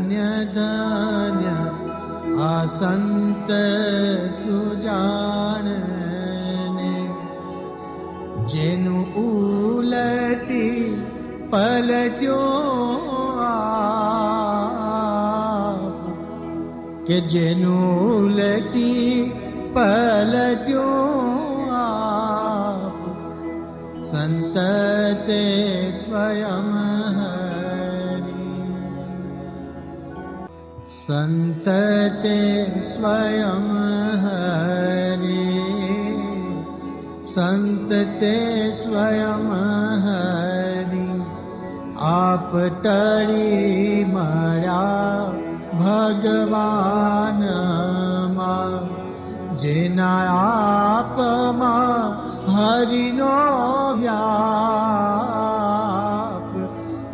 ધન્ય ધન્ય આ સંત સુજાણને, જેનું ઉલટી પલટ્યો આપ, કે જેનું ઉલટી પલટ્યો આપ, સંત તે સ્વયં હરિ, સંત તે સ્વયં હરિ, સંત તે સ્વયં હરિ. આપ ટળી મળ્યા ભગવાનમાં, જેના આપમાં હરિનો વ્યાપ,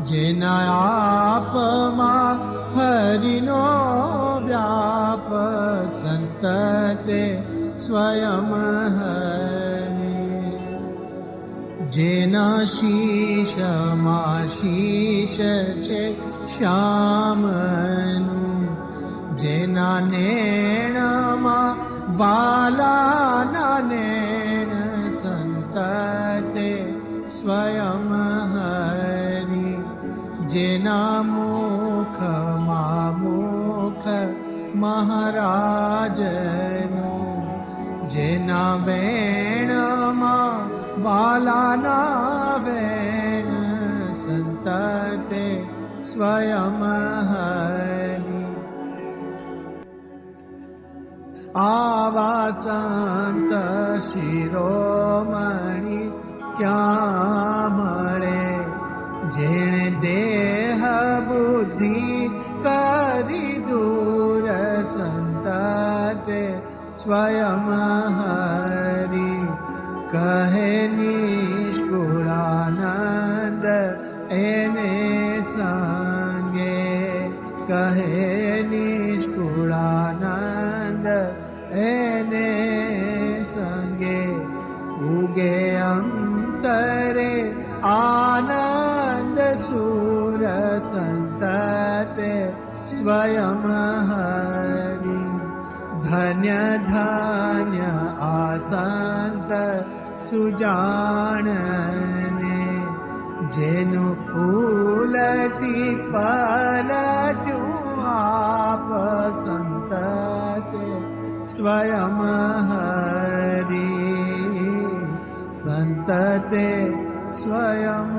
જેના આપમાં હરિનો વ્યાપ, સંત તે સ્વયં હરિ. જેના શીશમાં શીશ છે શ્યામનું, જેના નેણમાં વાલાના નેણ, સંત તે સ્વયં હરિ. જેના મુખમાં મુખ મહારાજનું, જેના વેણમાં વાલાના વેણ, સંત તે સ્વયં હરિ. આવા સંત શિરોમણી ક્યાં મળે, જેણે દેહ બુદ્ધિ કરી દૂર, સંત તે સ્વયં હરિ. કહે નિષ્કુળાનંદ એને સંગે, કહે નિષ્કુળાનંદ એને સંગે. ઉગે અંતરે આનંદ સુર, સંત તે સ્વયં હરિ. ધન્ય ધન્ય આ સંત સુજાણને, જેનું ઉલટી પલટ્યું આપ, સંત તે સ્વયં હરિ, સંત તે સ્વયં